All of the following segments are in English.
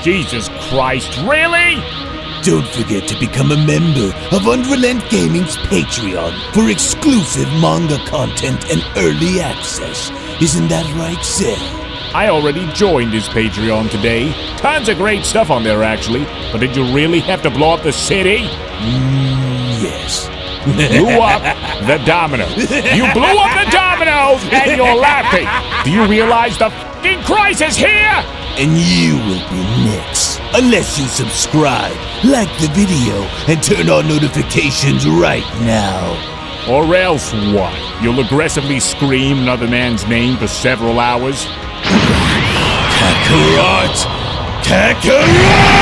Jesus Christ, really? Don't forget to become a member of UnrealEntGaming's Patreon for exclusive manga content and early access. Isn't that right, Seth? I already joined his Patreon today. Tons of great stuff on there, actually. But did you really have to blow up the city? Yes. Blew up the domino. You blew up the dominoes and you're laughing. Do you realize the f***ing crisis here? And you will be next. Unless you subscribe, like the video, and turn on notifications right now. Or else what? You'll aggressively scream another man's name for several hours? Kakarot! Kakarot!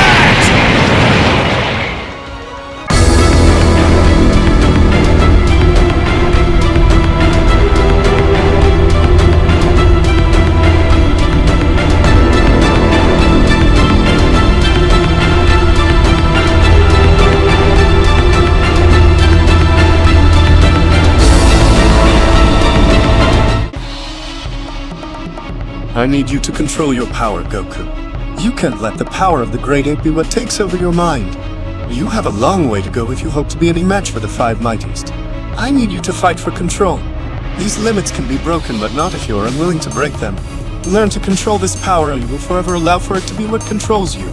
I need you to control your power, Goku. You can't let the power of the Great Ape be what takes over your mind. You have a long way to go if you hope to be any match for the Five Mightiest. I need you to fight for control. These limits can be broken, but not if you are unwilling to break them. Learn to control this power, or you will forever allow for it to be what controls you.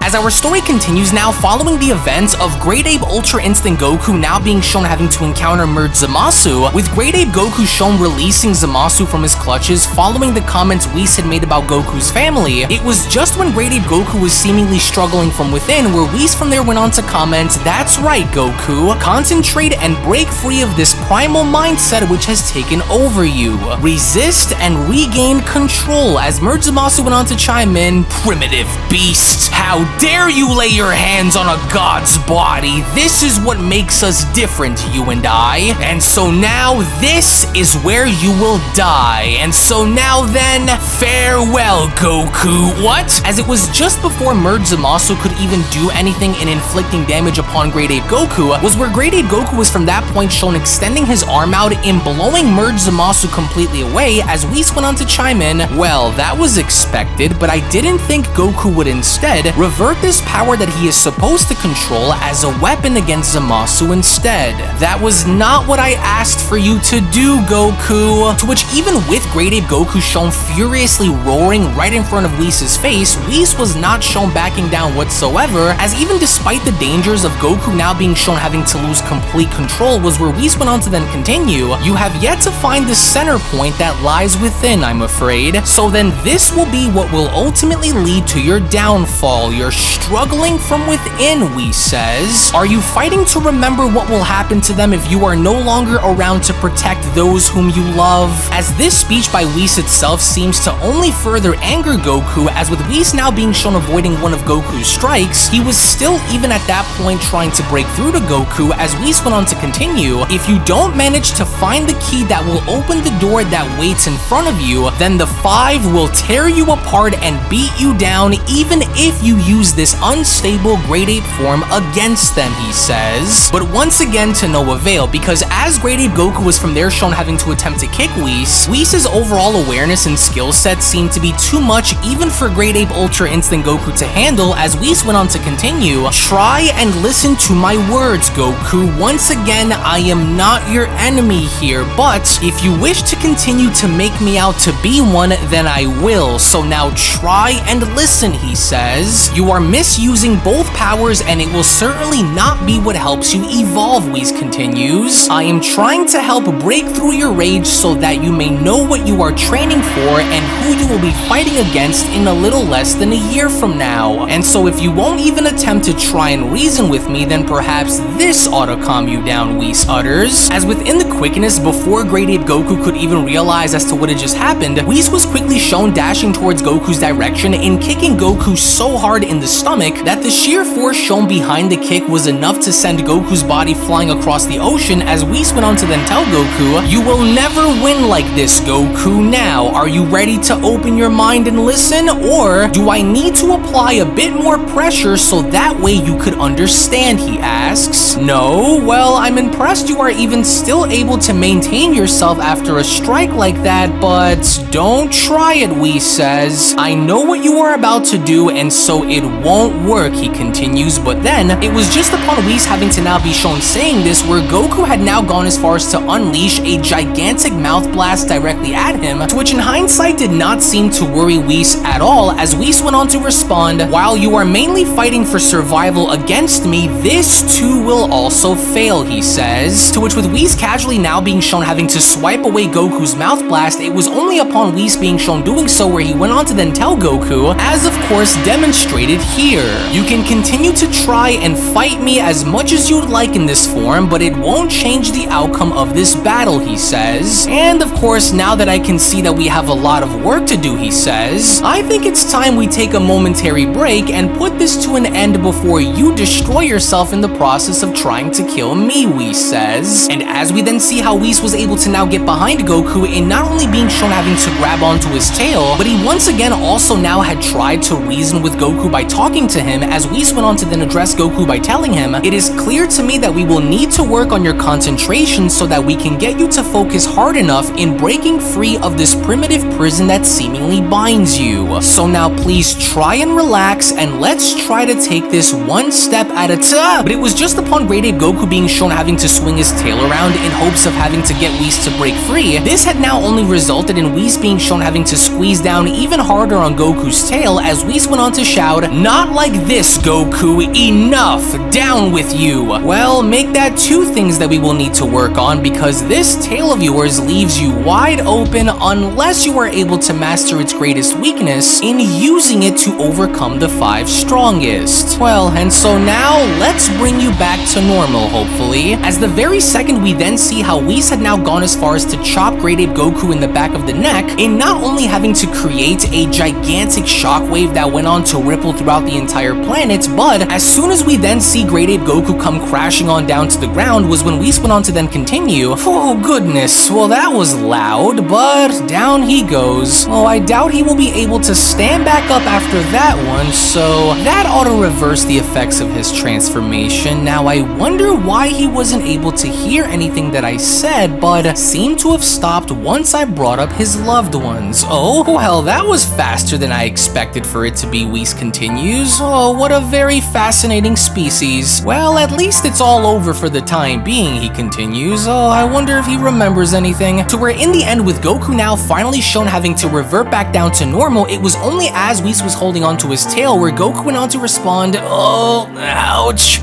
As our story continues now, following the events of Great Ape Ultra Instinct Goku now being shown having to encounter Merged Zamasu, with Great Ape Goku shown releasing Zamasu from his clutches following the comments Whis had made about Goku's family, it was just when Great Ape Goku was seemingly struggling from within where Whis from there went on to comment, "That's right, Goku, concentrate and break free of this primal mindset which has taken over you. Resist and regain control," as Merged Zamasu went on to chime in, "Primitive beast, how dare you lay your hands on a god's body? This is what makes us different, you and I. And so now this is where you will die. And so now then, farewell, Goku." What? As it was just before Merged Zamasu could even do anything in inflicting damage upon Great Ape Goku, was where Great Ape Goku was from that point shown extending his arm out and blowing Merged Zamasu completely away, as Whis went on to chime in, "Well, that was expected, but I didn't think Goku would instead revert this power that he is supposed to control as a weapon against Zamasu instead. That was not what I asked for you to do, Goku." To which, even with Great Ape Goku shown furiously roaring right in front of Whis' face, Whis was not shown backing down whatsoever, as even despite the dangers of Goku now being shown having to lose complete control, was where Whis went on to then continue, "You have yet to find the center point that lies within, I'm afraid. So then this will be what will ultimately lead to your downfall. You're struggling from within," Whis says. "Are you fighting to remember what will happen to them if you are no longer around to protect those whom you love?" As this speech by Whis itself seems to only further anger Goku, as with Whis now being shown avoiding one of Goku's strikes, he was still even at that point trying to break through to Goku, as Whis went on to continue, "If you don't manage to find the key that will open the door that waits in front of you, then the Five will tear you apart and beat you down even if you use this unstable Great Ape form against them," he says. But once again to no avail, because as Great Ape Goku was from there shown having to attempt to kick Whis' overall awareness and skill set seemed to be too much even for Great Ape Ultra Instinct Goku to handle, as Whis went on to continue, "Try and listen to my words, Goku. Once again, I am not your enemy here, but if you wish to continue to make me out to be one, then I will. So now try and listen," he says. "You are misusing both powers and it will certainly not be what helps you evolve," Whis continues. "I am trying to help break through your rage so that you may know what you are training for and who you will be fighting against in a little less than a year from now. And so if you won't even attempt to try and reason with me, then perhaps this ought to calm you down," Whis utters. As within the quickness before Great Ape Goku could even realize as to what had just happened, Whis was quickly shown dashing towards Goku's direction and kicking Goku so hard in the his stomach that the sheer force shown behind the kick was enough to send Goku's body flying across the ocean, as Whis went on to then tell Goku, "You will never win like this, Goku. Now, are you ready to open your mind and listen, or do I need to apply a bit more pressure so that way you could understand?" he asks. "No? Well, I'm impressed you are even still able to maintain yourself after a strike like that, but don't try it," Whis says. "I know what you are about to do, and so it won't work," he continues. But then, it was just upon Whis having to now be shown saying this where Goku had now gone as far as to unleash a gigantic mouth blast directly at him, to which in hindsight did not seem to worry Whis at all, as Whis went on to respond, "While you are mainly fighting for survival against me, this too will also fail," he says. To which with Whis casually now being shown having to swipe away Goku's mouth blast, it was only upon Whis being shown doing so where he went on to then tell Goku, as of course demonstrated here, "You can continue to try and fight me as much as you'd like in this form, but it won't change the outcome of this battle," he says. "And of course, now that I can see that we have a lot of work to do," he says, "I think it's time we take a momentary break and put this to an end before you destroy yourself in the process of trying to kill me," Whis says. And as we then see how Whis was able to now get behind Goku in not only being shown having to grab onto his tail, but he once again also now had tried to reason with Goku by talking to him, as Whis went on to then address Goku by telling him, "It is clear to me that we will need to work on your concentration so that we can get you to focus hard enough in breaking free of this primitive prison that seemingly binds you. So now please try and relax, and let's try to take this one step at a time." But it was just upon Great Ape Goku being shown having to swing his tail around in hopes of having to get Whis to break free, this had now only resulted in Whis being shown having to squeeze down even harder on Goku's tail, as Whis went on to shout, "Not like this, Goku, enough, down with you." Well, make that two things that we will need to work on, because this tail of yours leaves you wide open unless you are able to master its greatest weakness in using it to overcome the 5 strongest. Well, and so now let's bring you back to normal, hopefully, as the very second we then see how Whis had now gone as far as to chop Great Ape Goku in the back of the neck, in not only having to create a gigantic shockwave that went on to ripple throughout the entire planet, but as soon as we then see Great Ape Goku come crashing on down to the ground was when Whis went on to then continue, "Oh goodness, well that was loud, but down he goes. Oh, I doubt he will be able to stand back up after that one, so that ought to reverse the effects of his transformation. Now I wonder why he wasn't able to hear anything that I said, but seemed to have stopped once I brought up his loved ones. Oh, well, that was faster than I expected for it to be," Whis continues. "Oh, what a very fascinating species. Well, at least it's all over for the time being," he continues. "Oh, I wonder if he remembers anything." To where in the end, with Goku now finally shown having to revert back down to normal, it was only as Whis was holding onto his tail where Goku went on to respond, "Oh, ouch.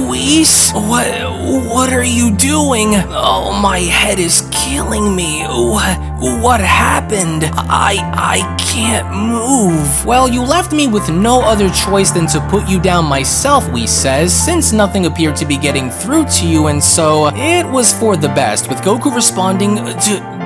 Whis, what are you doing? Oh, my head is killing me. What happened? I can't move." "Well, you left me with no other choice than to put you down myself," Whis says, "since nothing appeared to be getting through to you, and so it was for the best," with Goku responding,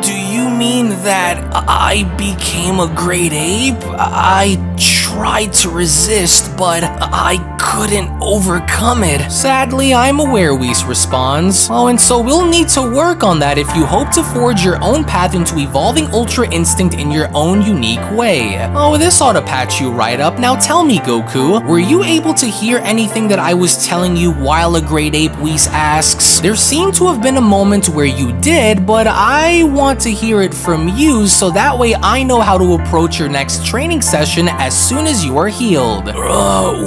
Do you mean that I became a great ape? I tried to resist, but I couldn't overcome it." "Sadly, I'm aware," Whis responds. "Oh, and so we'll need to work on that if you hope to forge your own path into evolving Ultra Instinct in your own unique way. Oh, this ought to patch you right up. Now tell me, Goku, were you able to hear anything that I was telling you while a great ape?" Whis asks. "There seemed to have been a moment where you did, but I want to hear it from you so that way I know how to approach your next training session as soon as you are healed."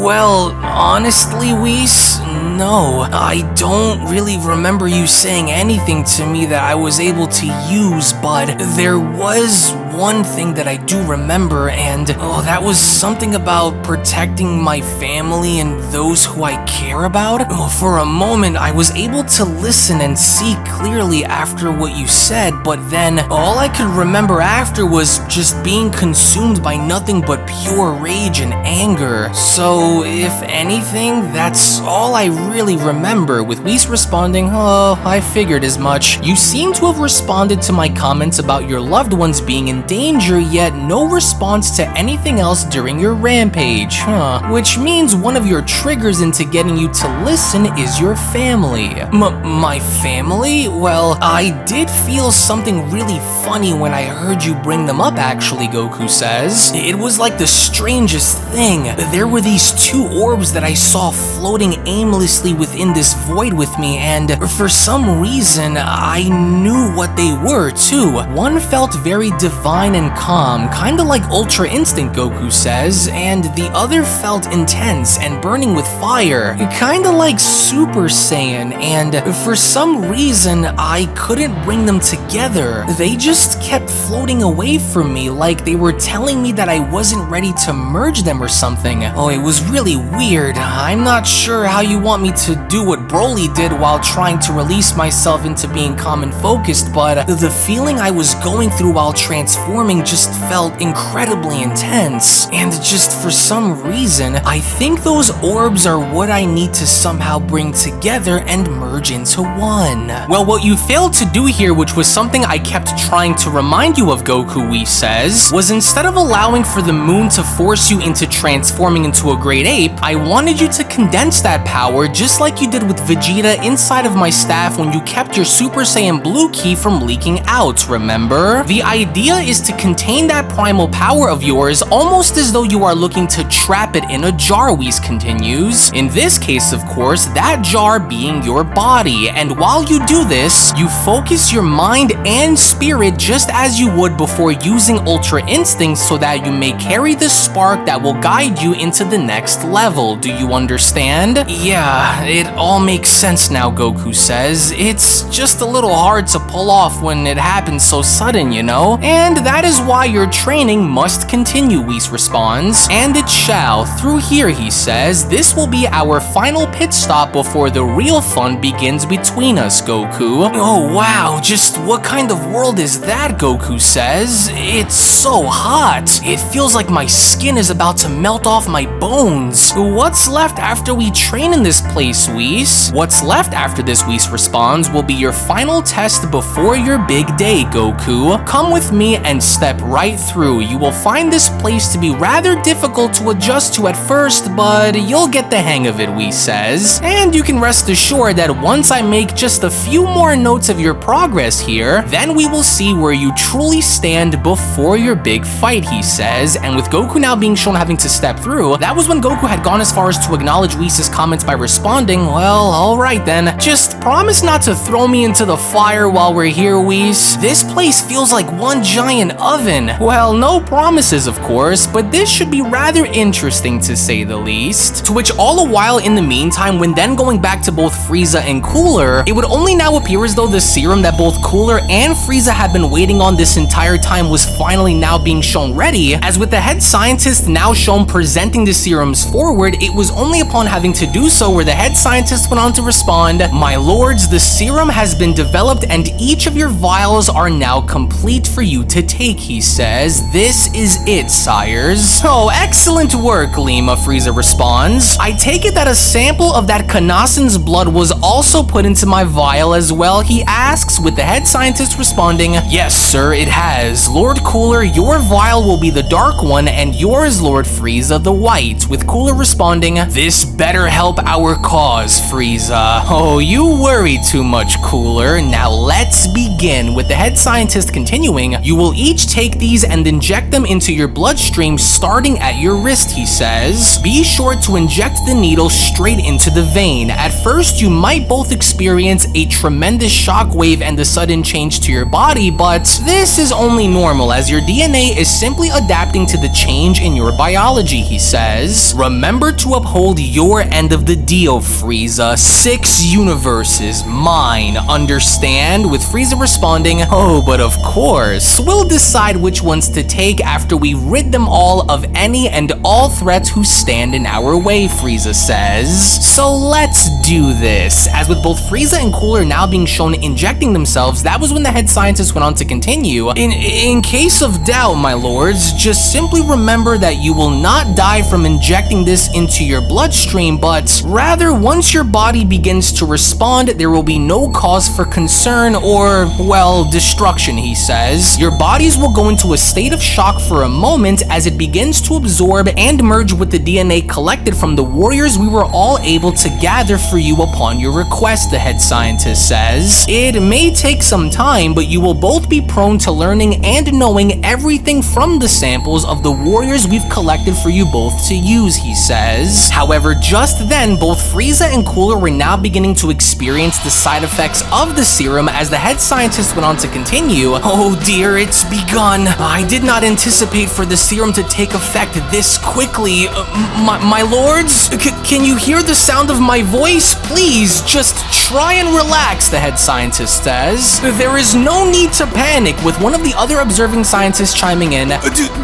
Well, honestly, Whis, no. I don't really remember you saying anything to me that I was able to use, but there was one thing that I do remember, and that was something about protecting my family and those who I care about. For a moment, I was able to listen and see clearly after what you said, but then all I could remember after was just being consumed by nothing but pure rage and anger. So, if anything, that's all I really remember, with Whis responding, "Oh, I figured as much. You seem to have responded to my comments about your loved ones being in danger, yet no response to anything else during your rampage, Which means one of your triggers into getting you to listen is your family. My family? Well, I did feel something really funny when I heard you bring them up actually, Goku says. It was like the strangest thing. There were these two orbs that I saw floating aimlessly within this void with me, and for some reason, I knew what they were too. One felt very divine and calm, kinda like Ultra Instinct, Goku says, and the other felt intense and burning with fire, kinda like Super Saiyan, and for some reason, I couldn't bring them together. They just kept floating away from me like they were telling me that I wasn't ready to merge them or something. Oh, it was really weird. I'm not sure how you want me to do what Broly did while trying to release myself into being calm and focused, but the feeling I was going through while transforming just felt incredibly intense. And just for some reason, I think those orbs are what I need to somehow bring together and merge into one. Well, what you failed to do here, which was something I kept trying to remind you of, Goku, Whis says, was instead of allowing for the moon to force you into transforming into a great ape, I wanted you to condense that power just like you did with Vegeta inside of my staff when you kept your Super Saiyan Blue Ki from leaking out, remember? The idea is to contain that primal power of yours almost as though you are looking to trap it in a jar, Whis continues. In this case, of course, that jar being your body, and while you do this, you focus your mind and spirit just as you would before using Ultra Instinct so that you may carry the spark that will guide you into the next level. Do you understand? Yeah, it all makes sense now, Goku says. It's just a little hard to pull off when it happens so sudden, you know? And that is why your training must continue, Whis responds. And it shall. Through here, he says, this will be our final pit stop before the real fun begins between us, Goku. Oh wow, just what kind of world is that, Goku says? It's so hot. It feels like my skin is about to melt off my bones. What's left after we train in this place, Whis? What's left after this, Whis responds, will be your final test before your big day, Goku. Come with me and step right through. You will find this place to be rather difficult to adjust to at first, but you'll get the hang of it, Whis says. And you can rest assured that once I make just a few more notes of your progress here, then we will see where you truly stand before your big fight, he says. And with Goku now being shown having to step through, that was when Goku had gone as far as to acknowledge Whis' comments by responding, well, alright then. Just promise not to throw me into the fire while we're here, Whis. This place feels like one giant oven. Well, no promises, of course, but this should be rather interesting to say the least. To which all the while in the meantime, when then going back to both Frieza and Cooler, it would only now appear as though the serum that both Cooler and Frieza had been waiting on this entire time was finally now being shown ready, as with the head scientist now shown presenting the serums forward, it was only upon having to do so where the head scientist went on to respond, my lords, the serum has been developed and each of your vials are now complete for you to take, he says. This is it, sires. Oh, excellent work, Lima, Frieza responds. I take it that a sample of that Kanasan's blood was also put into my vial as well, he asks, with the head scientist responding, yes, sir, it has. Lord Cooler, your vial will be the dark one and yours, Lord Frieza, the white, with Cooler responding, this better help our cause, Frieza. Oh, you worry too much, Cooler. Now let's begin. With the head scientist continuing, you will each take these and inject them into your bloodstream starting at your wrist, he says. Be sure to inject the needle straight into the vein. At first, you might both experience a tremendous shockwave and a sudden change to your body, but this is only normal as your DNA is simply adapting to the change in your biology, he says. Remember to uphold your end of the deal, Frieza. 6 universes, mine, understand? With Frieza responding, oh, but of course. We'll decide which ones to take after we rid them all of any and all threats who stand in our way, Frieza says. So let's do this. As with both Frieza and Cooler now being shown injecting themselves, that was when the head scientist went on to continue. In case of doubt, my lords, just simply remember that you will not die from injecting this into your bloodstream, but rather once your body begins to respond, there will be no cause for concern or, well, destruction, he says. Your bodies will go into a state of shock for a moment as it begins to absorb and merge with the DNA collected from the warriors we were all able to gather for you upon your request, the head scientist says. It may take some time, but you will both be prone to learning and knowing everything from the samples of the warriors we've collected for you both to use, he says. However, just then, both Frieza and Cooler were now beginning to experience the side effects of the serum as the head scientist went on to continue. Oh dear, it's begun. I did not anticipate for the serum to take effect this quickly. My lords, can you hear the sound of my voice? Please, just try and relax, the head scientist says. There is no need to panic, with one of the other observing scientists chiming in.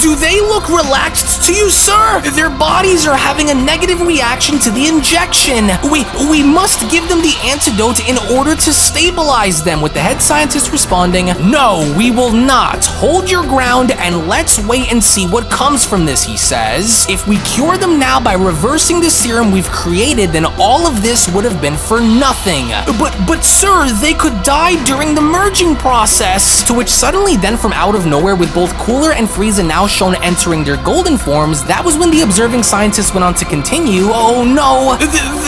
Do they look relaxed to you, sir? Their bodies are having a negative reaction to the injection. We must give them the antidote in order to stabilize them, with the head scientist responding, no, we will not. Hold your ground and let's wait and see what comes from this, he says. If we cure them now by reversing the serum we've created, then all of this would have been for nothing. But sir, they could die during the merging process. To which suddenly then from out of nowhere, with both Cooler and Frieza now shown entering their golden forms, that was when the observing scientist went on to continue. Oh no,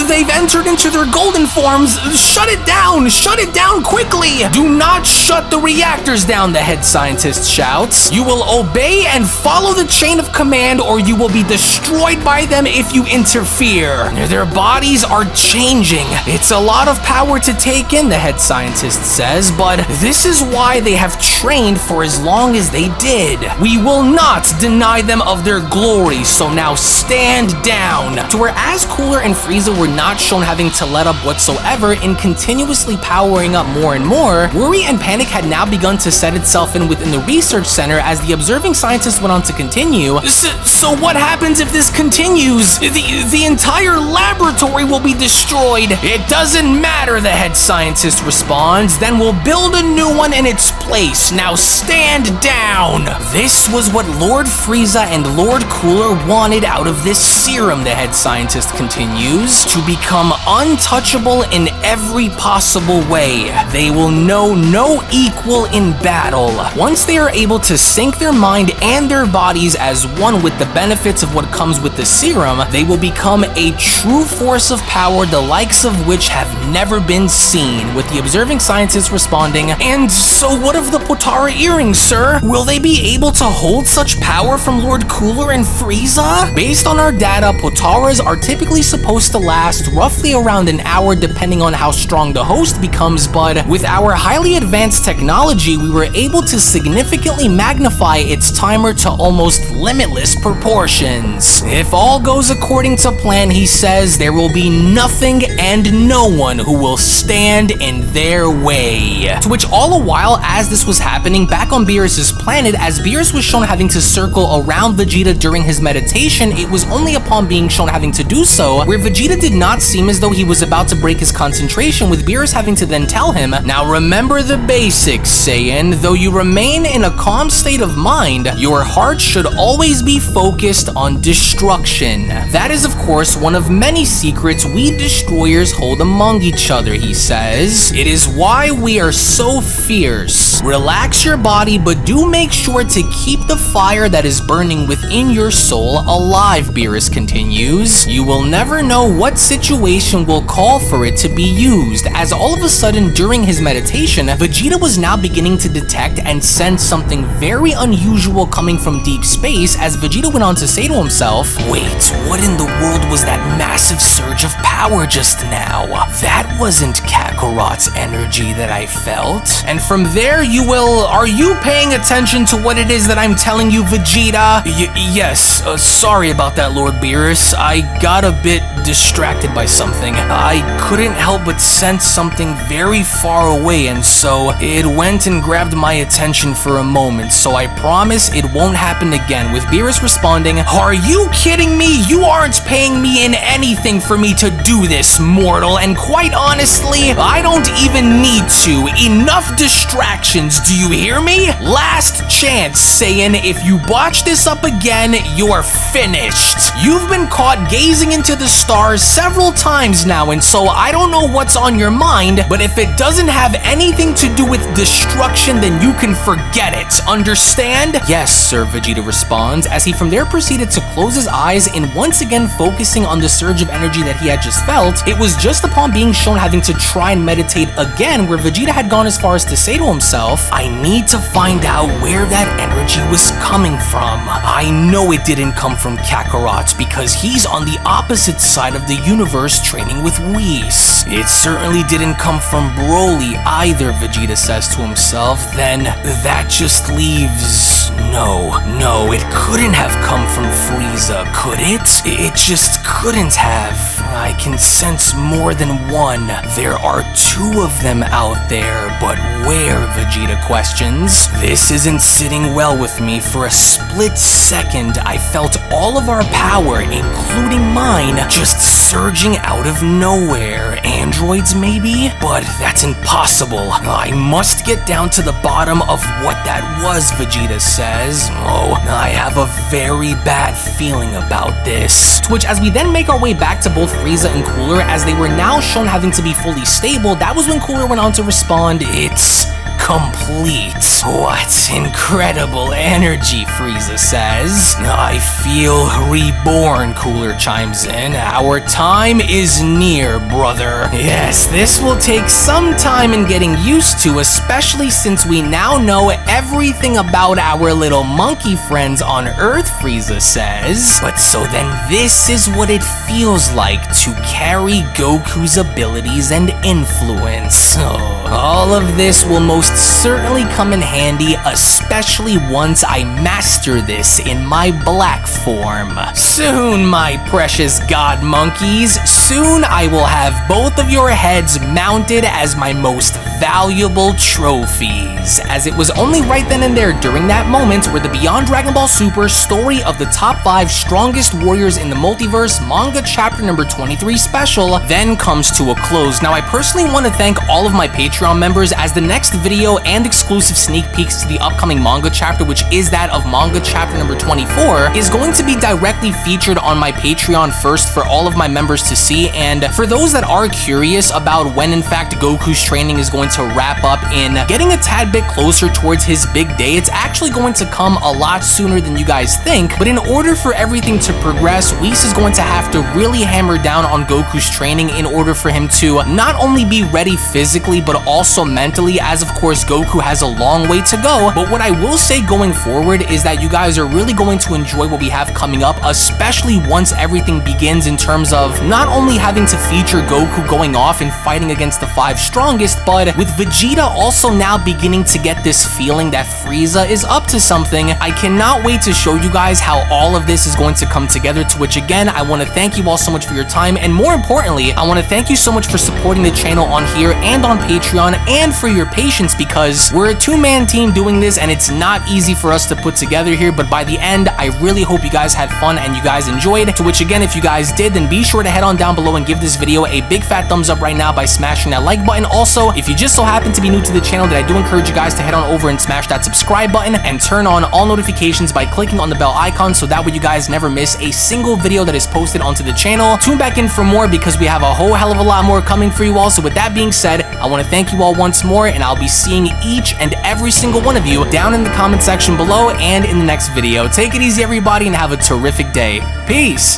they've entered into their golden forms. Shut it down quickly. Do not shut the reactors down, the head scientist shouts. You will obey and follow the chain of command, or you will be destroyed by them if you interfere. Their bodies are changing. It's a lot of power to take in, the head scientist says, but this is why they have trained for as long as they did. We will not deny them of their glory, so now stand down. To whereas Cooler and Frieza were not shown having to let up whatsoever in continuously powering up more and more, worry and panic had now begun to set itself in within the research center as the observing scientist went on to continue. So what happens if this continues? The entire laboratory will be destroyed. It doesn't matter, the head scientist responds. Then we'll build a new one in its place. Now stand down. This was what Lord Frieza and Lord Cooler wanted out of this serum, the head scientist continues. To become untouchable in every possible way. They will know no equal in battle. Once they are able to sync their mind and their bodies as one with the benefits of what comes with the serum, they will become a true force of power, the likes of which have never been seen, with the observing scientist responding, and so what of the Potara earrings, sir? Will they be able to hold such power from Lord Cooler and Frieza? Based on our data, Potaras are typically supposed to last roughly around an hour depending on how strong the host becomes, but with our highly advanced technology, we were able to significantly magnify its timer to almost limitless proportions. If all goes according to plan, he says, there will be nothing and no one who will stand in their way. To which all the while, as this was happening back on Beerus' planet, as Beerus was shown having to circle around Vegeta during his meditation, it was only upon being shown having to do so where Vegeta did not seem as though he was about to break his concentration, with Beerus having to then tell him, now remember the basics, Saiyan. Though you remain in a calm state of mind, your heart should always be focused on destruction. That is, of course, one of many secrets we destroyers hold among each other, he says. It is why we are so fierce. Relax your body, but do make sure to keep the fire that is burning within your soul alive, Beerus continues. You will never know what situation will call for it to be used, as all of a sudden during his meditation, Vegeta was now beginning to detect and sense something very unusual coming from deep space, as Vegeta went on to say to himself, wait, what in the world was that massive surge of power just now? That wasn't Kakarot's energy that I felt. And from there are you paying attention to what it is that I'm telling you, Vegeta? Yes, sorry about that, Lord Beerus. I got a bit distracted by something. I couldn't help but sense something very far away, and so it went and grabbed my attention for a moment, so I promise it won't happen again, with Beerus responding, are you kidding me? You aren't paying me in anything for me to do this, mortal, and quite honestly, I don't even need to. Enough distractions, do you hear me? Last chance, Saiyan. If you botch this up again, you're finished. You've been caught gazing into the stars several times times now, and so I don't know what's on your mind, but if it doesn't have anything to do with destruction, then you can forget it. Understand? Yes, sir, Vegeta responds, as he from there proceeded to close his eyes and once again focusing on the surge of energy that he had just felt. It was just upon being shown having to try and meditate again where Vegeta had gone as far as to say to himself, I need to find out where that energy was coming from. I know it didn't come from Kakarot because he's on the opposite side of the universe training with Whis. It certainly didn't come from Broly either, Vegeta says to himself. Then that just leaves... No, it couldn't have come from Frieza, could it? It just couldn't have. I can sense more than one. There are two of them out there, but where, Vegeta questions. This isn't sitting well with me. For a split second, I felt all of our power, including mine, just surging out of nowhere. Androids, maybe? But that's impossible. I must get down to the bottom of what that was, Vegeta says. Oh, I have a very bad feeling about this. To which, as we then make our way back to both Frieza and Cooler, as they were now shown having to be fully stable, that was when Cooler went on to respond, it's complete. What incredible energy, Frieza says. I feel reborn, Cooler chimes in. Our time is near, brother. Yes, this will take some time in getting used to, especially since we now know everything about our little monkey friends on Earth, Frieza says. But so then this is what it feels like to carry Goku's abilities and influence. Oh, all of this will most certainly come in handy, especially once I master this in my black form. Soon, my precious god monkeys, soon I will have both of your heads mounted as my most valuable trophies. As it was only right then and there during that moment where the Beyond Dragon Ball Super story of the top 5 strongest warriors in the multiverse manga chapter number 23 special then comes to a close. Now, I personally want to thank all of my Patreon members, as the next video and exclusive sneak peeks to the upcoming manga chapter, which is that of manga chapter number 24, is going to be directly featured on my Patreon first for all of my members to see. And for those that are curious about when in fact Goku's training is going to wrap up in getting a tad bit closer towards his big day, it's actually going to come a lot sooner than you guys think. But in order for everything to progress, Whis is going to have to really hammer down on Goku's training in order for him to not only be ready physically but also mentally, as of course Goku has a long way to go. But what I will say going forward is that you guys are really going to enjoy what we have coming up, especially once everything begins in terms of not only having to feature Goku going off and fighting against the 5 strongest, but with Vegeta also now beginning to get this feeling that Frieza is up to something. I cannot wait to show you guys how all of this is going to come together, to which again, I want to thank you all so much for your time, and more importantly, I want to thank you so much for supporting the channel on here and on Patreon, and for your patience, because we're a 2-man team doing this and it's not easy for us to put together here. But by the end, I really hope you guys had fun and you guys enjoyed, to which again, if you guys did, then be sure to head on down below and give this video a big fat thumbs up right now by smashing that like button. Also, if you just so happen to be new to the channel, then I do encourage you guys to head on over and smash that subscribe button and turn on all notifications by clicking on the bell icon, so that way you guys never miss a single video that is posted onto the channel. Tune back in for more, because we have a whole hell of a lot more coming for you all. So with that being said, I want to thank you all once more, and I'll be seeing each and every single one of you down in the comment section below and in the next video. Take it easy, everybody, and have a terrific day. Peace.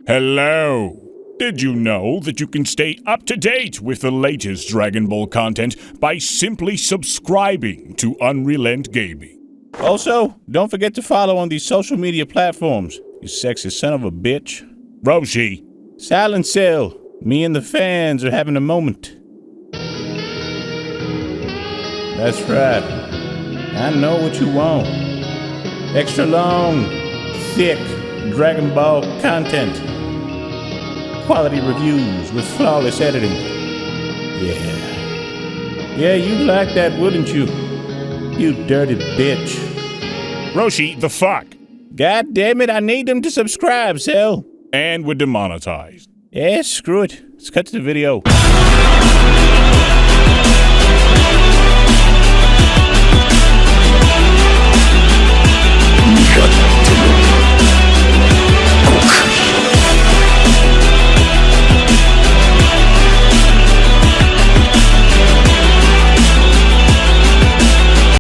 Hello. Did you know that you can stay up to date with the latest Dragon Ball content by simply subscribing to UnrealEntGaming? Also, don't forget to follow on these social media platforms, you sexy son of a bitch. Roshi. Silent Cell, me and the fans are having a moment. That's right. I know what you want. Extra long, thick Dragon Ball content. Quality reviews with flawless editing. Yeah, you'd like that, wouldn't you? You dirty bitch. Roshi, the fuck? God damn it, I need them to subscribe, Cell. And we're demonetized. Yeah, screw it. Let's cut to the video. Cut.